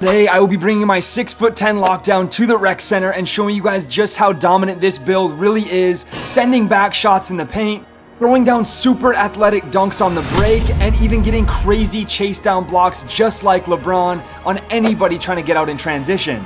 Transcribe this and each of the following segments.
Today, I will be bringing my 6'10" lockdown to the rec center and showing you guys just how dominant this build really is, sending back shots in the paint, throwing down super athletic dunks on the break, and even getting crazy chase down blocks just like LeBron on anybody trying to get out in transition.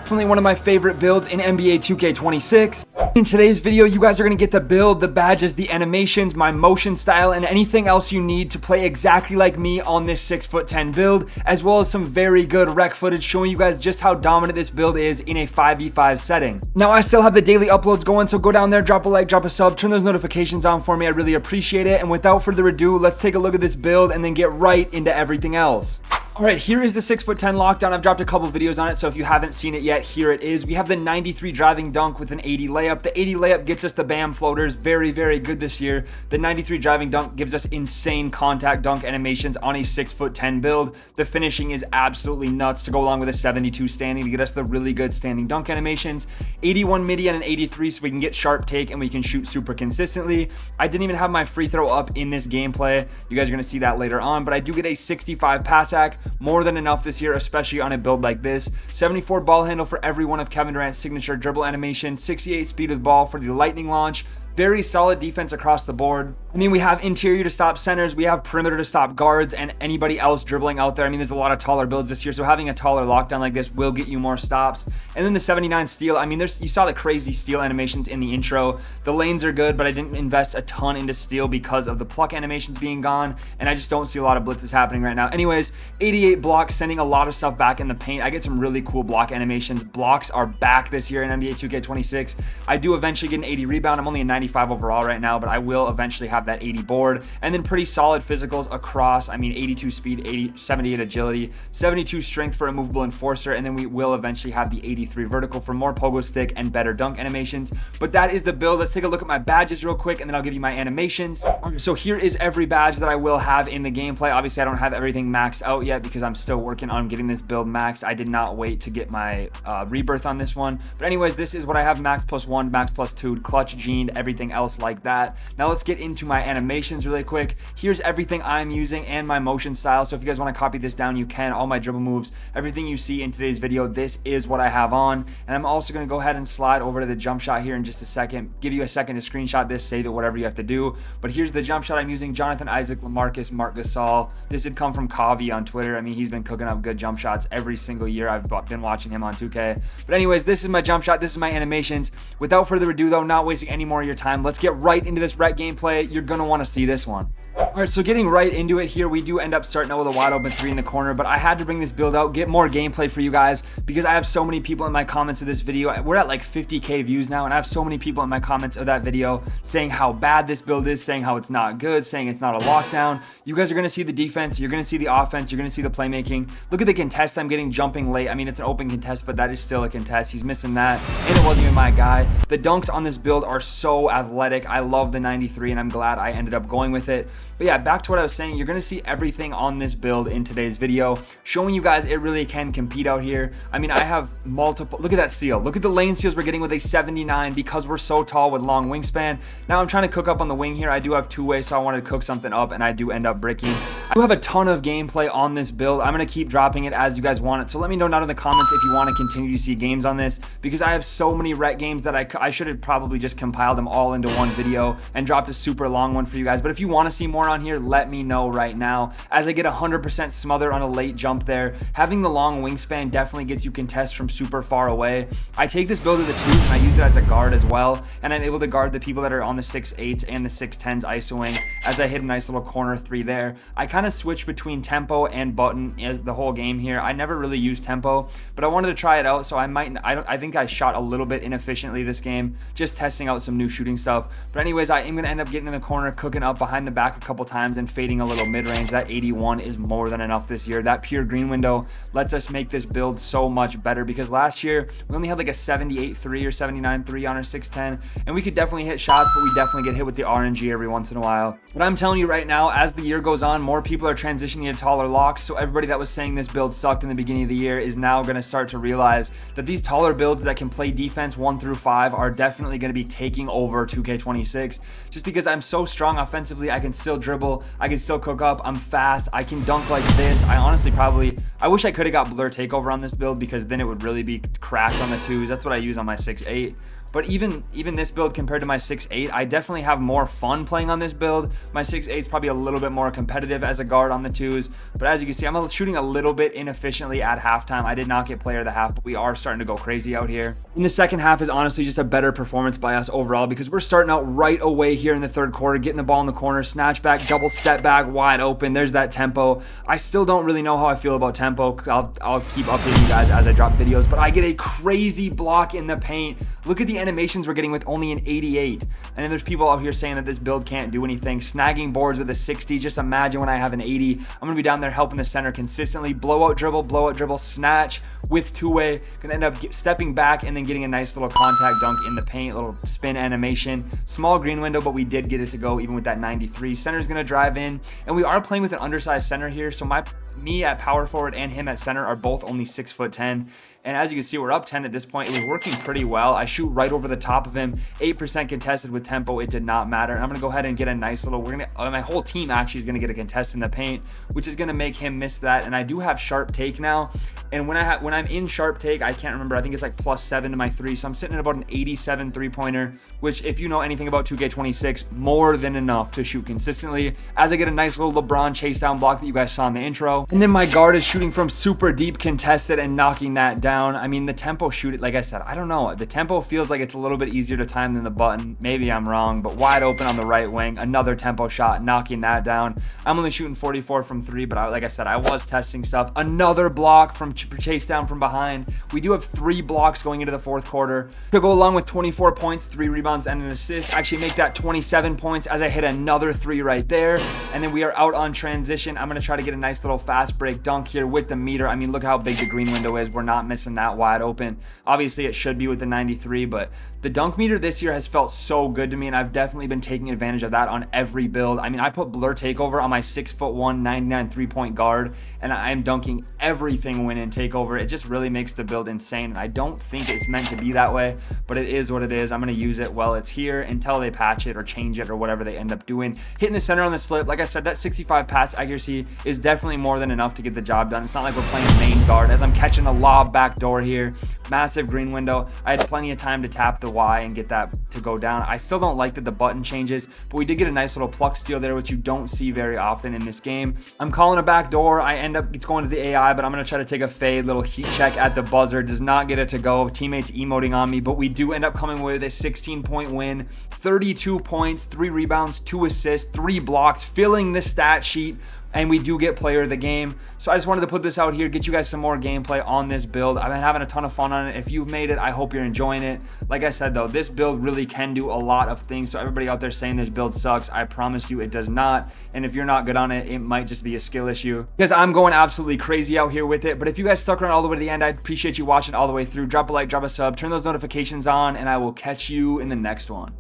Definitely one of my favorite builds in NBA 2K26. In today's video, you guys are going to get the build, the badges, the animations, my motion style, and anything else you need to play exactly like me on this 6'10" build, as well as some very good rec footage showing you guys just how dominant this build is in a 5v5 setting. Now, I still have the daily uploads going, so go down there, drop a like, drop a sub, turn those notifications on for me. I really appreciate it. And without further ado, let's take a look at this build and then get right into everything else. All right, here is the 6'10" lockdown. I've dropped a couple videos on it, so if you haven't seen it yet, here it is. We have the 93 driving dunk with an 80 layup. The 80 layup gets us the BAM floaters. Very, very good this year. The 93 driving dunk gives us insane contact dunk animations on a 6'10" build. The finishing is absolutely nuts to go along with a 72 standing to get us the really good standing dunk animations. 81 midi and an 83 so we can get sharp take and we can shoot super consistently. I didn't even have my free throw up in this gameplay. You guys are going to see that later on, but I do get a 65 pass hack. More than enough this year, especially on a build like this. 74 ball handle for every one of Kevin Durant's signature dribble animations. 68 speed with ball for the lightning launch. Very solid defense across the board. I mean, we have interior to stop centers, we have perimeter to stop guards and anybody else dribbling out there. I mean, there's a lot of taller builds this year, so having a taller lockdown like this will get you more stops. And then the 79 steal, I mean, you saw the crazy steal animations in the intro. The lanes are good, but I didn't invest a ton into steal because of the pluck animations being gone, and I just don't see a lot of blitzes happening right now. Anyways, 88 blocks, sending a lot of stuff back in the paint. I get some really cool block animations. Blocks are back this year in NBA 2K26. I do eventually get an 80 rebound. I'm only a 95 overall right now, but I will eventually have that 80 board. And then pretty solid physicals across. I mean, 82 speed, 78 agility, 72 strength for a movable enforcer, and then we will eventually have the 83 vertical for more pogo stick and better dunk animations. But that is the build. Let's take a look at my badges real quick, and then I'll give you my animations. So here is every badge that I will have in the gameplay. Obviously, I don't have everything maxed out yet because I'm still working on getting this build maxed. I did not wait to get my rebirth on this one. But anyways, this is what I have: max +1, max +2, clutch, gened, everything else like that. Now let's get into my animations really quick. Here's everything I'm using and my motion style. So if you guys want to copy this down, you can. All my dribble moves, everything you see in today's video, this is what I have on. And I'm also going to go ahead and slide over to the jump shot here in just a second. Give you a second to screenshot this, save it, whatever you have to do. But here's the jump shot I'm using: Jonathan Isaac, LaMarcus, Marc Gasol. This did come from Kavi on Twitter. I mean, he's been cooking up good jump shots every single year I've been watching him on 2K. But anyways, this is my jump shot. This is my animations. Without further ado though, not wasting any more of your time, let's get right into this rec gameplay. You're gonna want to see this one. All right, so getting right into it here, we do end up starting out with a wide open 3 in the corner, but I had to bring this build out, get more gameplay for you guys, because I have so many people in my comments of this video. We're at like 50K views now, and I have so many people in my comments of that video saying how bad this build is, saying how it's not good, saying it's not a lockdown. You guys are going to see the defense, you're going to see the offense, you're going to see the playmaking. Look at the contest I'm getting jumping late. I mean, it's an open contest, but that is still a contest. He's missing that, and it wasn't even my guy. The dunks on this build are so athletic. I love the 93, and I'm glad I ended up going with it. But yeah, back to what I was saying, you're going to see everything on this build in today's video, showing you guys it really can compete out here. I mean, I have multiple, look at that steal. Look at the lane steals we're getting with a 79 because we're so tall with long wingspan. Now I'm trying to cook up on the wing here. I do have two-way, so I wanted to cook something up, and I do end up bricking. I do have a ton of gameplay on this build. I'm going to keep dropping it as you guys want it. So let me know down in the comments if you want to continue to see games on this, because I have so many rec games that I should have probably just compiled them all into one video and dropped a super long one for you guys. But if you want to see more on here, let me know right now. As I get 100% smother on a late jump there, having the long wingspan definitely gets you contests from super far away. I take this build to the tooth and I use it as a guard as well, and I'm able to guard the people that are on the 6'8s and the 6'10s ISOing as I hit a nice little corner 3 there. I kind of switch between tempo and button the whole game here. I never really use tempo, but I wanted to try it out, so I think I shot a little bit inefficiently this game, just testing out some new shooting stuff. But anyways, I am going to end up getting in the corner, cooking up behind the back a couple times and fading a little mid-range. That 81 is more than enough this year. That pure green window lets us make this build so much better, because last year we only had like a 78-3 or 79-3 on our 6'10", and we could definitely hit shots, but we definitely get hit with the RNG every once in a while. But I'm telling you right now, as the year goes on, more people are transitioning to taller locks, so everybody that was saying this build sucked in the beginning of the year is now going to start to realize that these taller builds that can play defense 1 through 5 are definitely going to be taking over 2K26, just because I'm so strong offensively. I can still dribble, I can still cook up, I'm fast, I can dunk like this. I honestly probably I wish I could have got Blur Takeover on this build, because then it would really be cracked on the 2s. That's what I use on my 6'8". But even this build compared to my 6'8", I definitely have more fun playing on this build. My 6'8 is probably a little bit more competitive as a guard on the 2s. But as you can see, I'm shooting a little bit inefficiently at halftime. I did not get player of the half, but we are starting to go crazy out here. In the second half is honestly just a better performance by us overall, because we're starting out right away here in the third quarter, getting the ball in the corner, snatch back, double step back, wide open. There's that tempo. I still don't really know how I feel about tempo. I'll keep updating you guys as I drop videos, but I get a crazy block in the paint. Look at the animations we're getting with only an 88. And then there's people out here saying that this build can't do anything. Snagging boards with a 60. Just imagine when I have an 80. I'm going to be down there helping the center consistently. Blowout dribble, snatch with two-way. Going to end up stepping back and then getting a nice little contact dunk in the paint. Little spin animation. Small green window, but we did get it to go even with that 93. Center's going to drive in. And we are playing with an undersized center here. So me at power forward and him at center are both only 6'10". And as you can see, we're up 10 at this point. It was working pretty well. I shoot right over the top of him. 8% contested with tempo. It did not matter. And I'm going to go ahead and get a nice little, my whole team actually is going to get a contest in the paint, which is going to make him miss that. And I do have sharp take now. And when I'm in sharp take, I can't remember. I think it's like +7 to my 3. So I'm sitting at about an 87 3-pointer, which if you know anything about 2K26, more than enough to shoot consistently. As I get a nice little LeBron chase down block that you guys saw in the intro. And then my guard is shooting from super deep contested and knocking that down. I mean, the tempo like I said, I don't know. The tempo feels like it's a little bit easier to time than the button. Maybe I'm wrong, but wide open on the right wing. Another tempo shot, knocking that down. I'm only shooting 44 from 3, but like I said, I was testing stuff. Another block from chase down from behind. We do have 3 blocks going into the fourth quarter to go along with 24 points, 3 rebounds, and an assist. Actually make that 27 points as I hit another 3 right there. And then we are out on transition. I'm going to try to get a nice little fast break dunk here with the meter. I mean, look how big the green window is. We're not missing that wide open. Obviously, it should be with the 93, but the dunk meter this year has felt so good to me, and I've definitely been taking advantage of that on every build. I mean, I put Blur Takeover on my 6'1", 99 3-point guard, and I am dunking everything when in Takeover. It just really makes the build insane, and I don't think it's meant to be that way, but it is what it is. I'm going to use it while it's here until they patch it or change it or whatever they end up doing. Hitting the center on the slip, like I said, that 65 pass accuracy is definitely more than enough to get the job done. It's not like we're playing main guard as I'm catching a lob back door here. Massive green window. I had plenty of time to tap the Y and get that to go down. I still don't like that the button changes, but we did get a nice little pluck steal there, which you don't see very often in this game. I'm calling a back door. I end up going to the AI, but I'm going to try to take a fade. Little heat check at the buzzer. Does not get it to go. Teammates emoting on me, but we do end up coming away with a 16-point win. 32 points, 3 rebounds, 2 assists, 3 blocks, filling the stat sheet. And we do get player of the game. So I just wanted to put this out here, get you guys some more gameplay on this build. I've been having a ton of fun on it. If you've made it, I hope you're enjoying it. Like I said, though, this build really can do a lot of things. So everybody out there saying this build sucks, I promise you it does not. And if you're not good on it, it might just be a skill issue, because I'm going absolutely crazy out here with it. But if you guys stuck around all the way to the end, I appreciate you watching all the way through. Drop a like, drop a sub, turn those notifications on, and I will catch you in the next one.